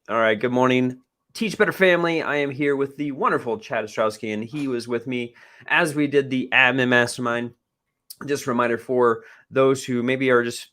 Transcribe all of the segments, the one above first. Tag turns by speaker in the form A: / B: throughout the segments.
A: All right, good morning, Teach Better family. I am here with the wonderful Chad Ostrowski, and he was with me as we did the Admin Mastermind. Just a reminder for those who maybe are just,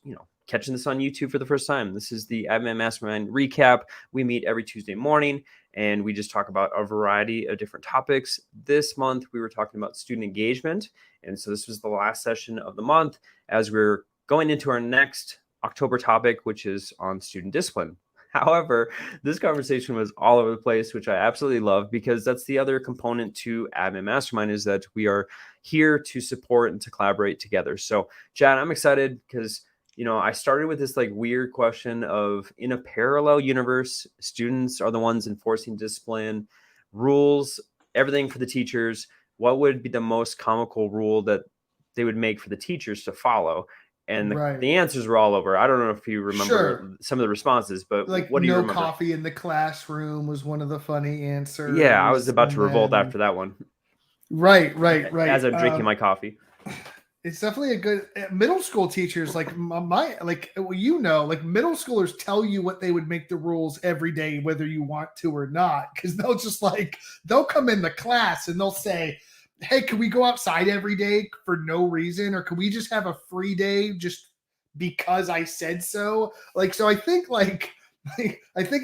A: catching this on YouTube for the first time. This is the Admin Mastermind Recap. We meet every Tuesday morning, and we just talk about a variety of different topics. This month, we were talking about student engagement, and so this was the last session of the month as we're going into our next October topic, which is on student discipline. However, this conversation was all over the place, which I absolutely love because that's the other component to Admin Mastermind is that we are here to support and to collaborate together. So, Chad, I'm excited because, I started with this like weird question of in a parallel universe, students are the ones enforcing discipline, rules, everything for the teachers. What would be the most comical rule that they would make for the teachers to follow? And the answers were all over. I don't know if you remember some of the responses, but
B: like
A: what do you remember?
B: No coffee in the classroom was one of the funny answers.
A: Yeah, I was about to revolt after that one.
B: Right.
A: As I'm drinking my coffee.
B: It's definitely a good middle school teachers. Like middle schoolers tell you what they would make the rules every day, whether you want to or not, because they'll come in the class and they'll say, hey, can we go outside every day for no reason? Or can we just have a free day just because I said so? So I think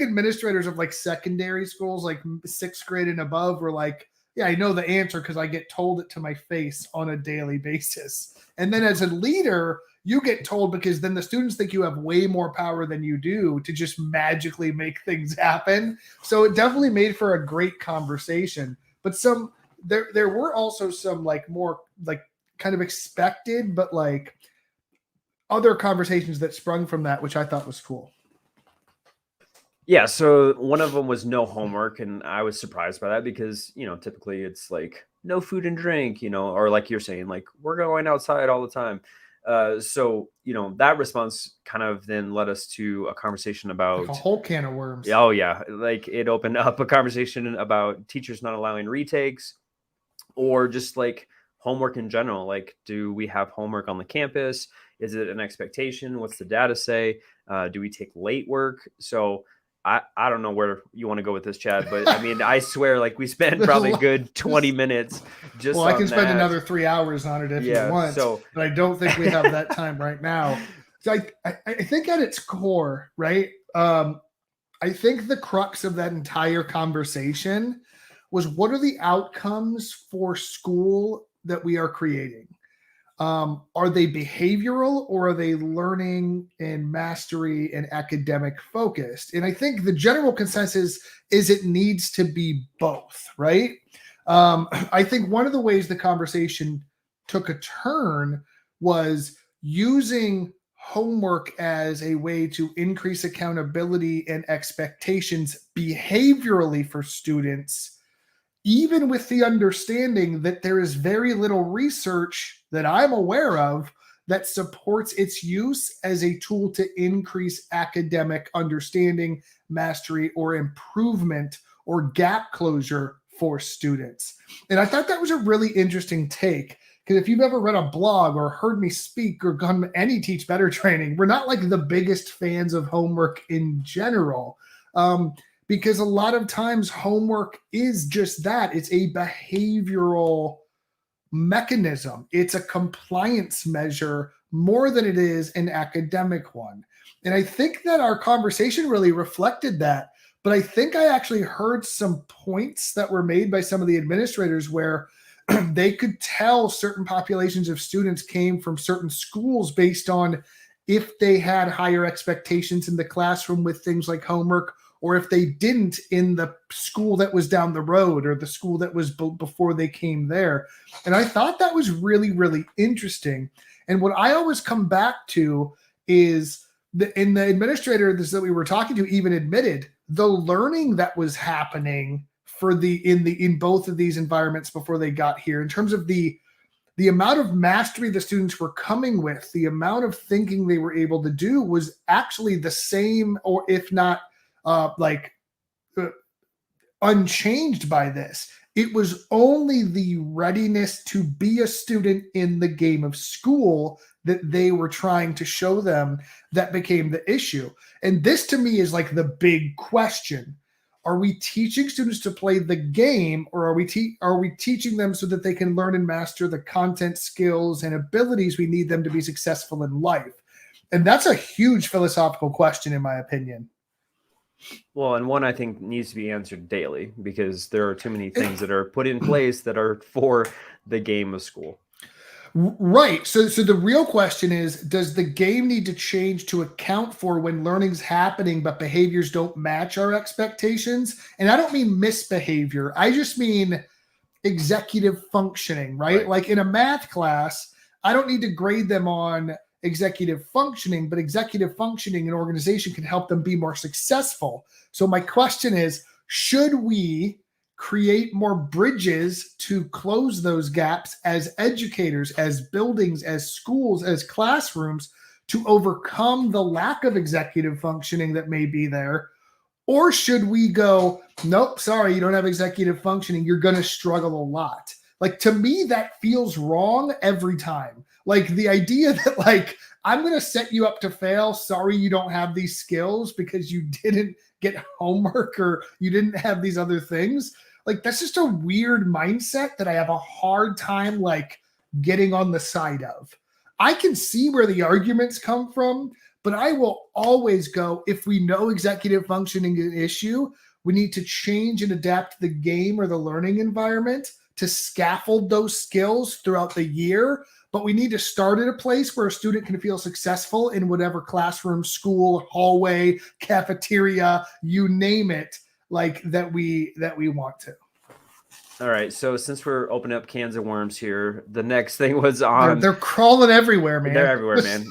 B: administrators of like secondary schools, like 6th grade and above were like, yeah, I know the answer because I get told it to my face on a daily basis. And then as a leader, you get told because then the students think you have way more power than you do to just magically make things happen. So it definitely made for a great conversation. But there were also some more kind of expected, but other conversations that sprung from that, which I thought was cool.
A: Yeah, so one of them was no homework, and I was surprised by that because, typically it's like no food and drink, or like you're saying, like we're going outside all the time. So, that response kind of then led us to a conversation about
B: a whole can of worms.
A: Oh, yeah. Like it opened up a conversation about teachers not allowing retakes or just like homework in general. Like, do we have homework on the campus? Is it an expectation? What's the data say? Do we take late work? So I don't know where you want to go with this, Chad, but I mean, I swear, like we spent probably a good 20 minutes just
B: Well, I can spend another 3 hours on it if you want, but I don't think we have that time right now. So I think at its core, right, I think the crux of that entire conversation was what are the outcomes for school that we are creating? Are they behavioral or are they learning and mastery and academic focused? And I think the general consensus is it needs to be both, right? I think one of the ways the conversation took a turn was using homework as a way to increase accountability and expectations behaviorally for students, even with the understanding that there is very little research that I'm aware of that supports its use as a tool to increase academic understanding, mastery, or improvement or gap closure for students. And I thought that was a really interesting take, because if you've ever read a blog or heard me speak or gone to any Teach Better training, we're not like the biggest fans of homework in general. Because a lot of times homework is just that. It's a behavioral mechanism. It's a compliance measure more than it is an academic one. And I think that our conversation really reflected that. But I think I actually heard some points that were made by some of the administrators where they could tell certain populations of students came from certain schools based on if they had higher expectations in the classroom with things like homework, or if they didn't in the school that was down the road or the school that was before they came there. And I thought that was really, really interesting. And what I always come back to is the administrators that we were talking to even admitted the learning that was happening in both of these environments before they got here, in terms of the amount of mastery the students were coming with, the amount of thinking they were able to do was actually the same, or if not unchanged by this. It was only the readiness to be a student in the game of school that they were trying to show them that became the issue. And this to me is like the big question. Are we teaching students to play the game, or are we teaching them so that they can learn and master the content, skills, and abilities we need them to be successful in life? And that's a huge philosophical question, in my opinion.
A: Well, and one I think needs to be answered daily, because there are too many things that are put in place that are for the game of school.
B: Right. So the real question is, does the game need to change to account for when learning's happening, but behaviors don't match our expectations? And I don't mean misbehavior. I just mean executive functioning, right? Like in a math class, I don't need to grade them on executive functioning, but executive functioning in an organization can help them be more successful. So my question is, should we create more bridges to close those gaps as educators, as buildings, as schools, as classrooms, to overcome the lack of executive functioning that may be there? Or should we go, nope, sorry, you don't have executive functioning, you're going to struggle a lot? Like, to me, that feels wrong every time. Like the idea that like, I'm going to set you up to fail. Sorry, you don't have these skills because you didn't get homework or you didn't have these other things. Like, that's just a weird mindset that I have a hard time like getting on the side of. I can see where the arguments come from, but I will always go, if we know executive functioning is an issue, we need to change and adapt the game or the learning environment to scaffold those skills throughout the year. But we need to start at a place where a student can feel successful in whatever classroom, school, hallway, cafeteria, you name it, like that we want to.
A: All right. So since we're opening up cans of worms here, the next thing was on.
B: They're crawling everywhere, man.
A: They're everywhere, man.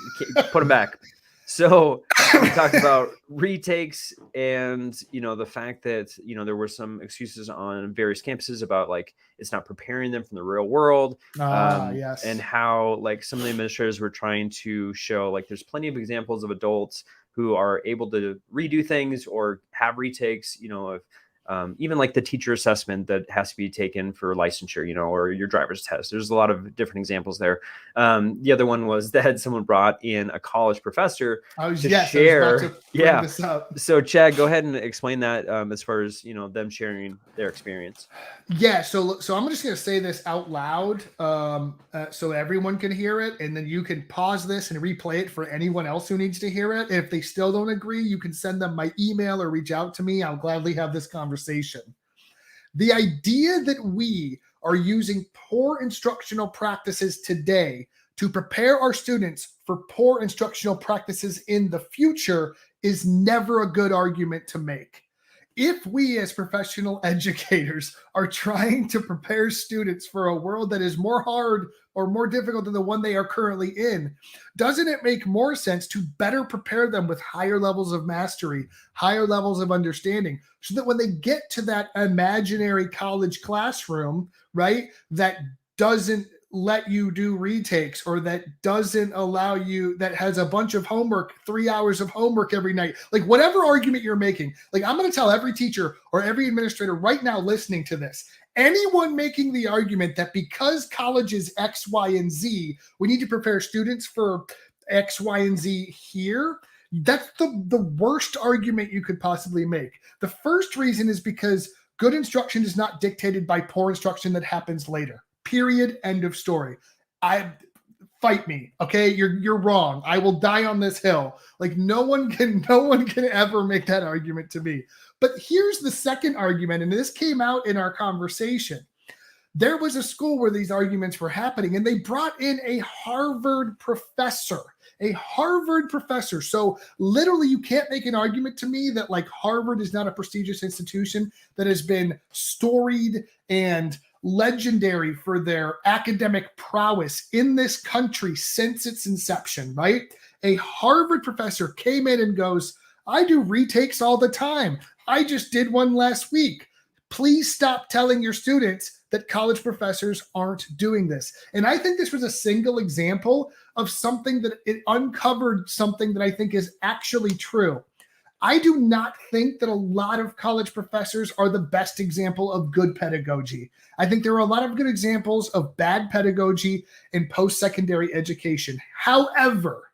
A: Put them back. So we talked about retakes and, the fact that, there were some excuses on various campuses about like, it's not preparing them from the real world.
B: Yes.
A: And how like some of the administrators were trying to show like, there's plenty of examples of adults who are able to redo things or have retakes, of even like the teacher assessment that has to be taken for licensure, or your driver's test. There's a lot of different examples there. The other one was that someone brought in a college professor to share.
B: This up.
A: So Chad, go ahead and explain that as far as, them sharing their experience.
B: Yeah. So I'm just going to say this out loud so everyone can hear it. And then you can pause this and replay it for anyone else who needs to hear it. If they still don't agree, you can send them my email or reach out to me. I'll gladly have this conversation. The idea that we are using poor instructional practices today to prepare our students for poor instructional practices in the future is never a good argument to make. If we as professional educators are trying to prepare students for a world that is more hard or more difficult than the one they are currently in, doesn't it make more sense to better prepare them with higher levels of mastery, higher levels of understanding, so that when they get to that imaginary college classroom, right, that doesn't let you do retakes, or that doesn't allow you, that has a bunch of homework, 3 hours of homework every night, like whatever argument you're making, like I'm going to tell every teacher or every administrator right now listening to this, anyone making the argument that because college is X, Y, and Z, we need to prepare students for X, Y, and Z here, that's the worst argument you could possibly make. The first reason is because good instruction is not dictated by poor instruction that happens later. Period. End of story. Fight me. Okay. You're wrong. I will die on this hill. Like no one can ever make that argument to me. But here's the second argument. And this came out in our conversation. There was a school where these arguments were happening, and they brought in a Harvard professor. So literally you can't make an argument to me that like Harvard is not a prestigious institution that has been storied and legendary for their academic prowess in this country since its inception, right? A Harvard professor came in and goes, I do retakes all the time. I just did one last week. Please stop telling your students that college professors aren't doing this. And I think this was a single example of something that it uncovered something that I think is actually true. I do not think that a lot of college professors are the best example of good pedagogy. I think there are a lot of good examples of bad pedagogy in post-secondary education. However,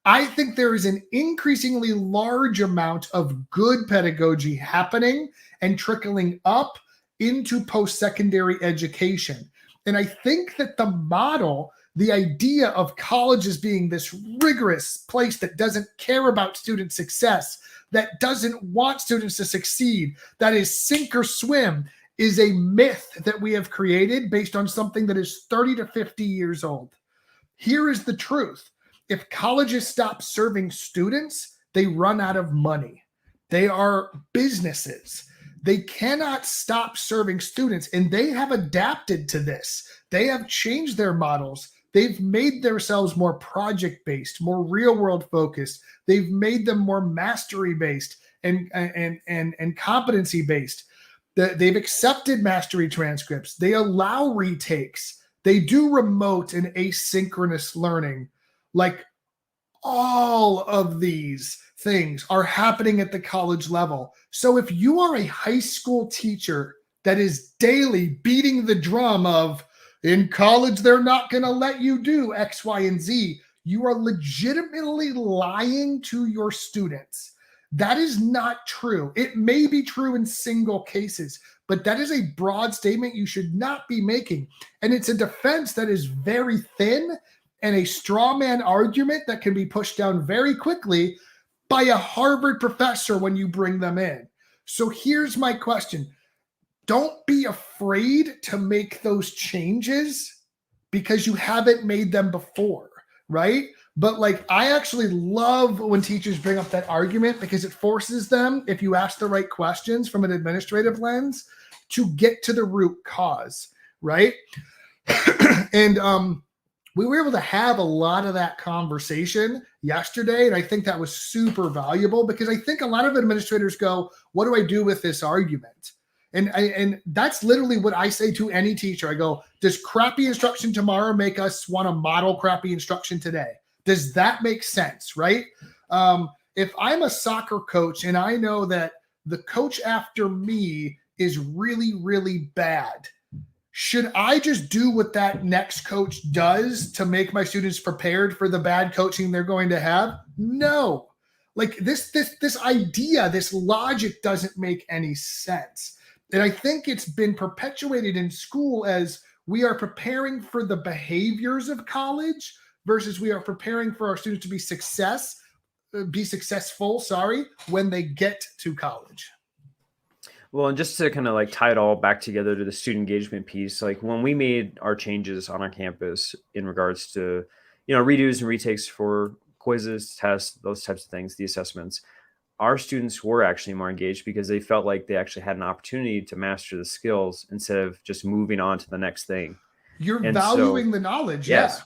B: I think there is an increasingly large amount of good pedagogy happening and trickling up into post-secondary education. And I think that the model, the idea of college as being this rigorous place that doesn't care about student success, that doesn't want students to succeed, that is sink or swim, is a myth that we have created based on something that is 30 to 50 years old. Here is the truth. If colleges stop serving students, they run out of money. They are businesses. They cannot stop serving students, and they have adapted to this. They have changed their models. They've made themselves more project-based, more real-world focused. They've made them more mastery-based and competency-based. They've accepted mastery transcripts. They allow retakes. They do remote and asynchronous learning. Like, all of these things are happening at the college level. So if you are a high school teacher that is daily beating the drum of, in college, they're not going to let you do X, Y, and Z, you are legitimately lying to your students. That is not true. It may be true in single cases, but that is a broad statement you should not be making. And it's a defense that is very thin and a straw man argument that can be pushed down very quickly by a Harvard professor when you bring them in. So here's my question. Don't be afraid to make those changes because you haven't made them before, right? But like, I actually love when teachers bring up that argument because it forces them, if you ask the right questions from an administrative lens, to get to the root cause, right? And we were able to have a lot of that conversation yesterday, and I think that was super valuable because I think a lot of administrators go, what do I do with this argument? And that's literally what I say to any teacher. I go, does crappy instruction tomorrow make us want to model crappy instruction today? Does that make sense, right? If I'm a soccer coach and I know that the coach after me is really, really bad, should I just do what that next coach does to make my students prepared for the bad coaching they're going to have? No. Like this idea, this logic doesn't make any sense. And I think it's been perpetuated in school as we are preparing for the behaviors of college versus we are preparing for our students to be successful, when they get to college.
A: Well, and just to kind of like tie it all back together to the student engagement piece, like when we made our changes on our campus in regards to, redos and retakes for quizzes, tests, those types of things, the assessments, our students were actually more engaged because they felt like they actually had an opportunity to master the skills instead of just moving on to the next thing.
B: You're valuing the knowledge.
A: Yes.
B: Yeah.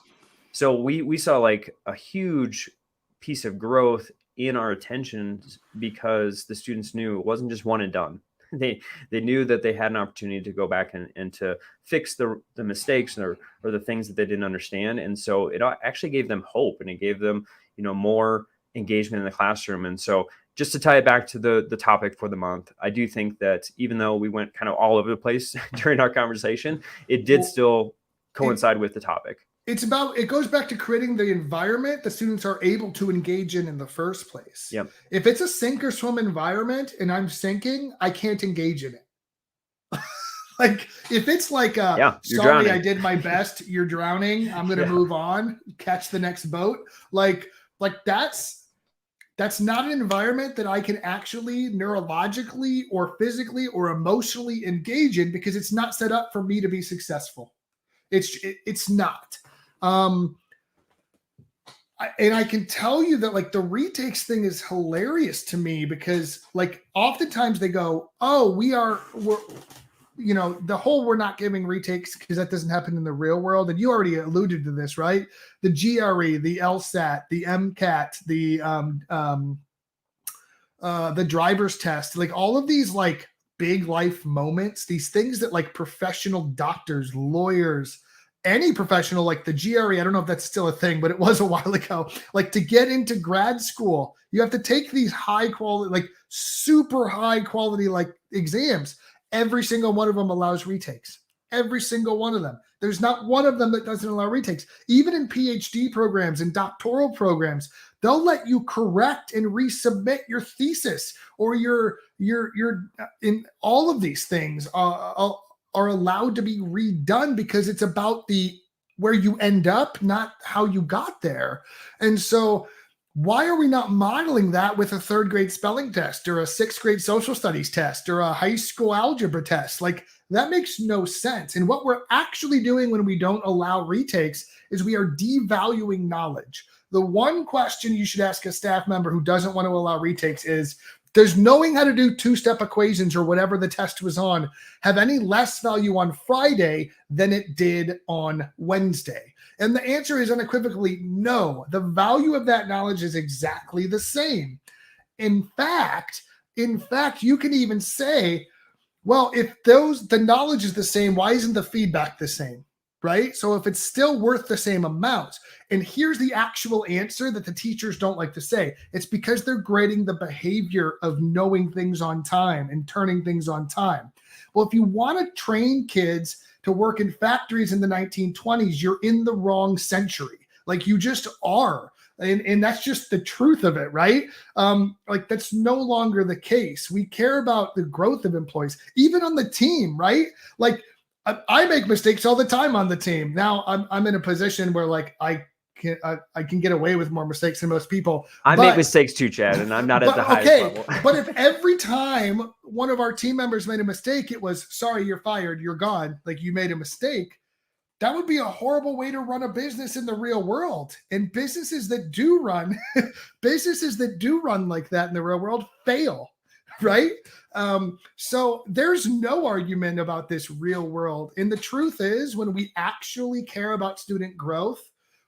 A: So we saw like a huge piece of growth in our attention because the students knew it wasn't just one and done. They knew that they had an opportunity to go back and to fix the mistakes or the things that they didn't understand. And so it actually gave them hope and it gave them, more engagement in the classroom. And so just to tie it back to the topic for the month, I do think that even though we went kind of all over the place during our conversation, it did still coincide with the topic.
B: It goes back to creating the environment that students are able to engage in the first place.
A: Yep.
B: If it's a sink or swim environment and I'm sinking, I can't engage in it. Like if it's like, sorry, drowning. I did my best. You're drowning. I'm going to move on, catch the next boat. Like that's not an environment that I can actually neurologically or physically or emotionally engage in because it's not set up for me to be successful. It's not. And I can tell you that like the retakes thing is hilarious to me because like oftentimes they go, oh, we're not giving retakes because that doesn't happen in the real world. And you already alluded to this, right? The GRE, the LSAT, the MCAT, the driver's test, like all of these like big life moments, these things that like professional doctors, lawyers, any professional, like the GRE, I don't know if that's still a thing, but it was a while ago. Like to get into grad school, you have to take these high quality, like super high quality, like exams. Every single one of them allows retakes. Every single one of them. There's not one of them that doesn't allow retakes. Even in PhD programs and doctoral programs, they'll let you correct and resubmit your thesis or your in all of these things are allowed to be redone because it's about where you end up, not how you got there. And so why are we not modeling that with a 3rd grade spelling test or a 6th grade social studies test or a high school algebra test? Like that makes no sense. And what we're actually doing when we don't allow retakes is we are devaluing knowledge. The one question you should ask a staff member who doesn't want to allow retakes is, does knowing how to do 2-step equations or whatever the test was on have any less value on Friday than it did on Wednesday? And the answer is unequivocally no. The value of that knowledge is exactly the same. In fact, you can even say, well, if the knowledge is the same, why isn't the feedback the same? Right? So if it's still worth the same amount, and here's the actual answer that the teachers don't like to say, it's because they're grading the behavior of knowing things on time and turning things on time. Well, if you want to train kids to work in factories in the 1920s, you're in the wrong century. Like you just are. And that's just the truth of it, right? Like that's no longer the case. We care about the growth of employees, even on the team, right? Like I make mistakes all the time on the team. Now I'm in a position where like I can get away with more mistakes than most people.
A: I make mistakes too, Chad, and I'm not at the highest level.
B: But if every time one of our team members made a mistake, it was, sorry, you're fired, you're gone, like you made a mistake, that would be a horrible way to run a business in the real world. And businesses that do run like that in the real world fail, right? So there's no argument about this real world. And the truth is, when we actually care about student growth,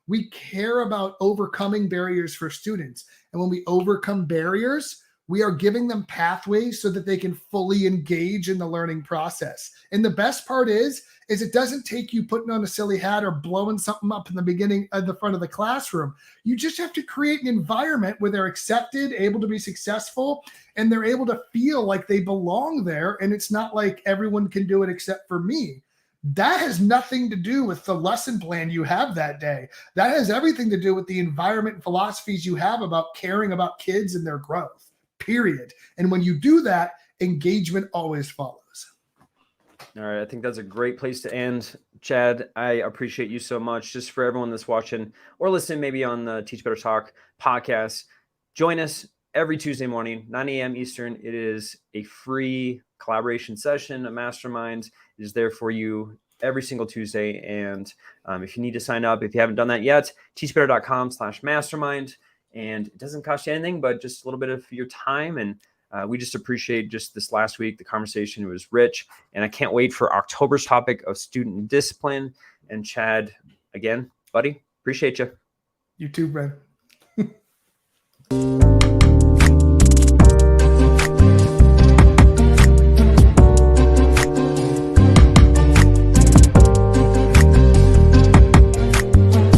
B: we care about overcoming barriers for students. And when we overcome barriers, we are giving them pathways so that they can fully engage in the learning process. And the best part is it doesn't take you putting on a silly hat or blowing something up in the beginning at the front of the classroom. You just have to create an environment where they're accepted, able to be successful, and they're able to feel like they belong there. And it's not like everyone can do it except for me. That has nothing to do with the lesson plan you have that day. That has everything to do with the environment and philosophies you have about caring about kids and their growth, period. And when you do that, engagement always follows.
A: All right. I think that's a great place to end. Chad, I appreciate you so much. Just for everyone that's watching or listening, maybe on the Teach Better Talk podcast, join us every Tuesday morning, 9 a.m. Eastern. It is a free collaboration session, a mastermind. It is there for you every single Tuesday. And if you need to sign up, if you haven't done that yet, teachbetter.com/mastermind. And it doesn't cost you anything, but just a little bit of your time. And we just appreciate just this last week. The conversation was rich. And I can't wait for October's topic of student discipline. And Chad, again, buddy, appreciate you.
B: You too, Brent.